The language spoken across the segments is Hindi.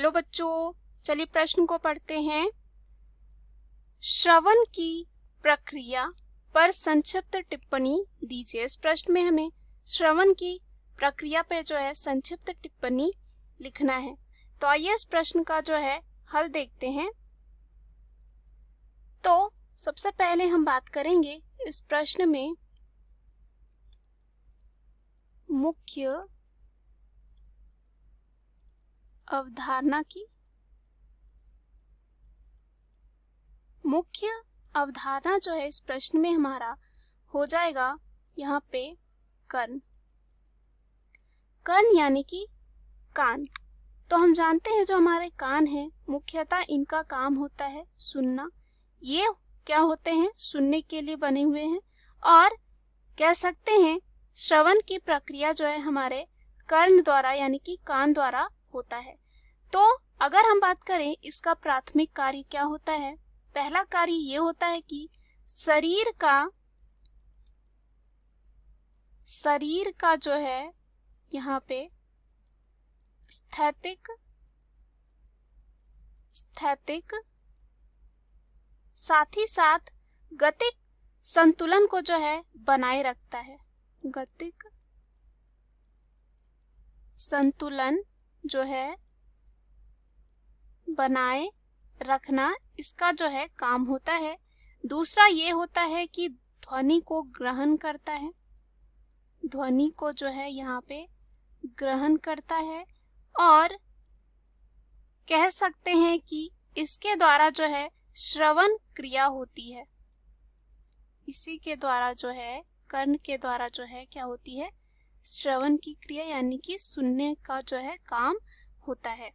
हेलो बच्चों, चलिए प्रश्न को पढ़ते हैं। श्रवण की प्रक्रिया पर संक्षिप्त टिप्पणी दीजिए। इस प्रश्न में हमें श्रवण की प्रक्रिया पे जो है संक्षिप्त टिप्पणी लिखना है। तो आइए इस प्रश्न का जो है हल देखते हैं। तो सबसे पहले हम बात करेंगे इस प्रश्न में मुख्य अवधारणा की। मुख्य अवधारणा जो है इस प्रश्न में हमारा हो जाएगा यहाँ पे कर्ण। कर्ण यानी कि कान। तो हम जानते हैं जो हमारे कान हैं मुख्यतः इनका काम होता है सुनना। ये क्या होते हैं? सुनने के लिए बने हुए हैं। और कह सकते हैं श्रवण की प्रक्रिया जो है हमारे कर्ण द्वारा यानी कि कान द्वारा होता है। तो अगर हम बात करें इसका प्राथमिक कार्य क्या होता है, पहला कार्य ये होता है कि शरीर का जो है यहाँ पे स्थैतिक साथ ही साथ गतिक संतुलन को जो है बनाए रखता है। गतिक संतुलन जो है बनाए रखना इसका जो है काम होता है। दूसरा ये होता है कि ध्वनि को ग्रहण करता है। ध्वनि को जो है यहाँ पे ग्रहण करता है और कह सकते हैं कि इसके द्वारा जो है श्रवण क्रिया होती है। इसी के द्वारा जो है कर्ण के द्वारा जो है क्या होती है, श्रवण की क्रिया यानी कि सुनने का जो है काम होता है।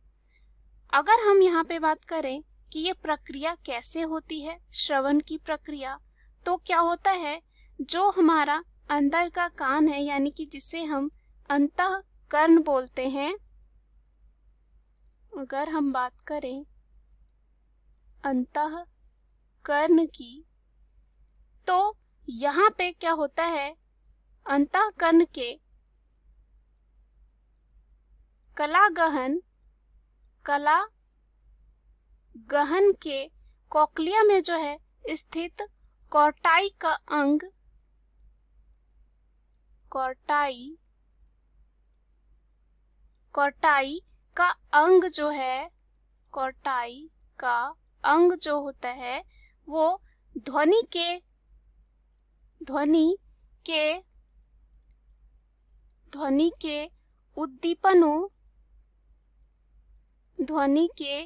अगर हम यहाँ पे बात करें कि ये प्रक्रिया कैसे होती है श्रवण की प्रक्रिया, तो क्या होता है जो हमारा अंदर का कान है यानी कि जिसे हम अंतःकरण बोलते हैं। अगर हम बात करें अंतःकरण की, तो यहाँ पे क्या होता है अंतःकरण के कला गहन के कोक्लिया में जो है स्थित कोर्टाई का अंग जो होता है वो ध्वनि के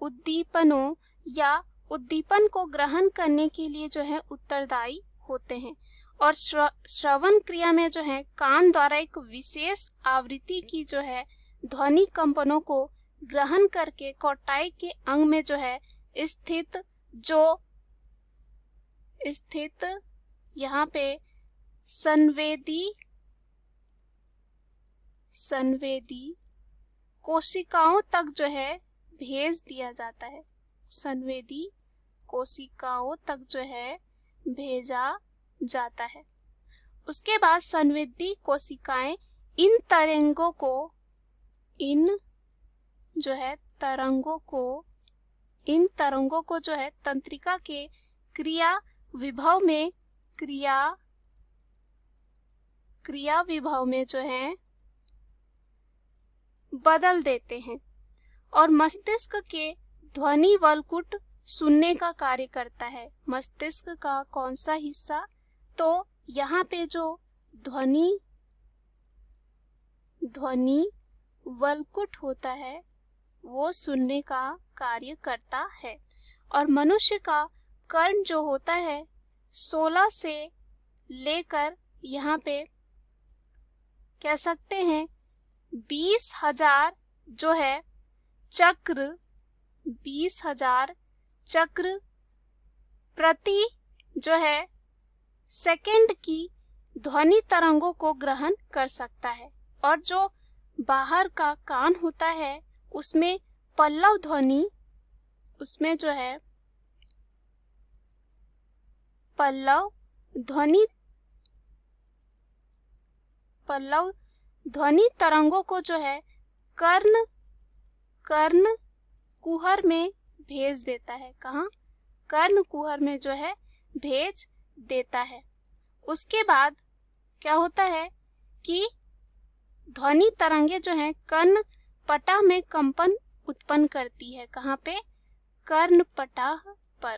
उद्दीपनों या उद्दीपन को ग्रहण करने के लिए जो है उत्तरदायी होते हैं। और श्रवण क्रिया में जो है कान द्वारा एक विशेष आवृत्ति की जो है ध्वनि कंपनों को ग्रहण करके कोर्टाई के अंग में जो है स्थित यहाँ पे संवेदी कोशिकाओं तक जो है भेज दिया जाता है। संवेदी कोशिकाओं तक जो है भेजा जाता है। उसके बाद संवेदी कोशिकाएं इन तरंगों को जो है तंत्रिका के क्रिया विभव में जो है बदल देते हैं और मस्तिष्क के ध्वनि वलकुट सुनने का कार्य करता है। मस्तिष्क का कौन सा हिस्सा? तो यहाँ पे जो ध्वनि वलकुट होता है वो सुनने का कार्य करता है। और मनुष्य का कर्ण जो होता है 16 से लेकर यहाँ पे कह सकते हैं 20,000 जो है 20,000 चक्र प्रति जो है सेकंड की ध्वनि तरंगों को ग्रहण कर सकता है। और जो बाहर का कान होता है उसमें पल्लव ध्वनि तरंगों को जो है कर्ण कुहर में भेज देता है। कहाँ? कर्ण कुहर में जो है भेज देता है। उसके बाद क्या होता है कि ध्वनि तरंगे जो है कर्ण पटह में कंपन उत्पन्न करती है। कहाँ पे? कर्ण पटह पर।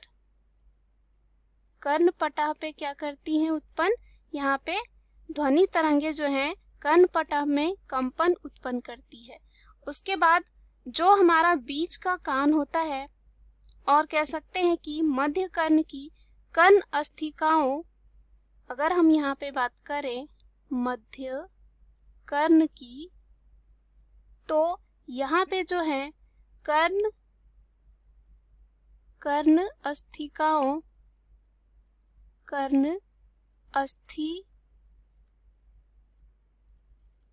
कर्ण पटह पे क्या करती हैं उत्पन्न? यहाँ पे ध्वनि तरंगे जो हैं कर्ण पटह में कंपन उत्पन्न करती है। उसके बाद जो हमारा बीच का कान होता है, और कह सकते हैं कि मध्य कर्ण की कर्ण अस्थिकाओं, अगर हम यहाँ पे बात करें मध्य कर्ण की, तो यहाँ पे जो है कर्ण अस्थिकाओं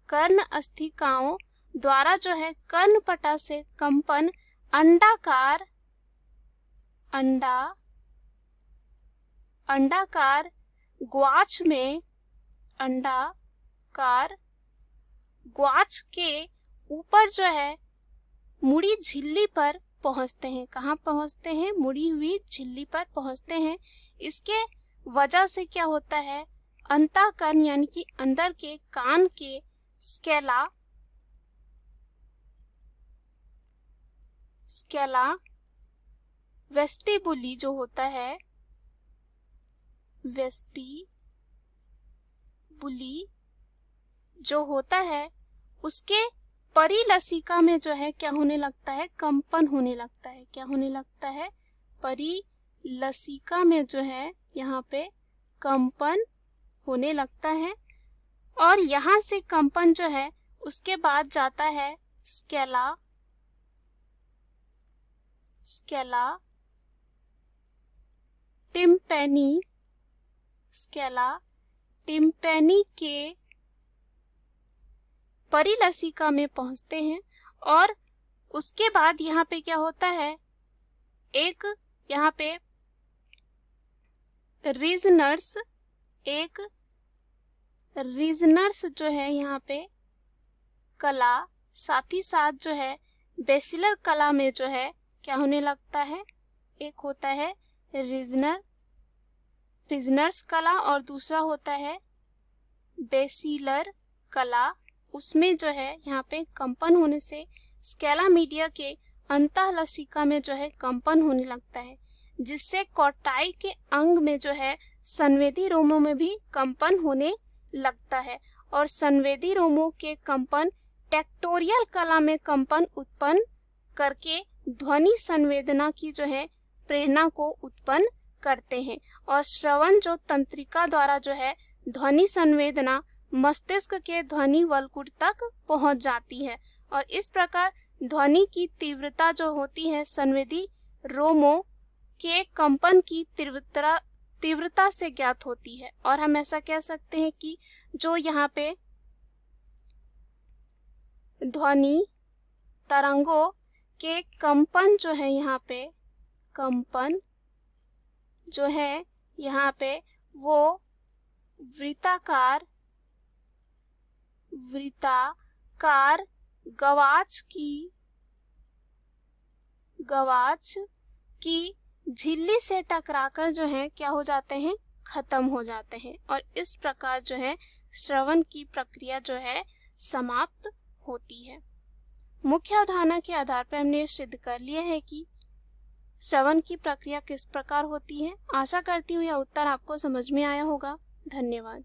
कर्ण अस्थिकाओं द्वारा जो है कर्ण पटह से कंपन अंडाकार ग्वाच में, अंडाकार ग्वाच के ऊपर जो है मुड़ी झिल्ली पर पहुंचते हैं। कहाँ पहुंचते हैं? मुड़ी हुई झिल्ली पर पहुंचते हैं। इसके वजह से क्या होता है, अंतःकरण यानी कि अंदर के कान के स्केला वेस्टिबुली जो होता है, वेस्टिबुली जो होता है, उसके परिलसिका में जो है क्या होने लगता है? कंपन होने लगता है। क्या होने लगता है? परिलसिका में जो है यहाँ पे कंपन होने लगता है। और यहाँ से कंपन जो है उसके बाद जाता है स्केला टिम्पैनी के परिलसिका में पहुंचते हैं। और उसके बाद यहाँ पे क्या होता है, एक यहाँ पे रीजनर्स जो है यहाँ पे कला, साथ ही साथ जो है बेसिलर कला में जो है क्या होने लगता है, एक होता है रीजनर्स कला और दूसरा होता है बेसिलर कला। उसमें जो है यहाँ पे कंपन होने से स्केला मीडिया के अंतःलसिका में जो है कंपन होने लगता है, जिससे कोटाई के अंग में जो है संवेदी रोमों में भी कंपन होने लगता है। और संवेदी रोमों के कंपन टेक्टोरियल कला में कंपन उत्पन्न करके ध्वनि संवेदना की जो है प्रेरणा को उत्पन्न करते हैं। और श्रवण जो तंत्रिका द्वारा जो है ध्वनि संवेदना मस्तिष्क के ध्वनि वल्कुट तक पहुंच जाती है। और इस प्रकार ध्वनि की तीव्रता जो होती है संवेदी रोमों के कंपन की तीव्रता से ज्ञात होती है। और हम ऐसा कह सकते हैं कि जो यहाँ पे ध्वनि तरंगों के कंपन जो है, यहाँ पे कंपन जो है यहाँ पे वो वृत्ताकार गवाच की झिल्ली से टकराकर जो है क्या हो जाते हैं, खत्म हो जाते हैं। और इस प्रकार जो है श्रवण की प्रक्रिया जो है समाप्त होती है। मुख्य अवधारणा के आधार पर हमने ये सिद्ध कर लिया है कि श्रवण की प्रक्रिया किस प्रकार होती है। आशा करती हूँ यह उत्तर आपको समझ में आया होगा। धन्यवाद।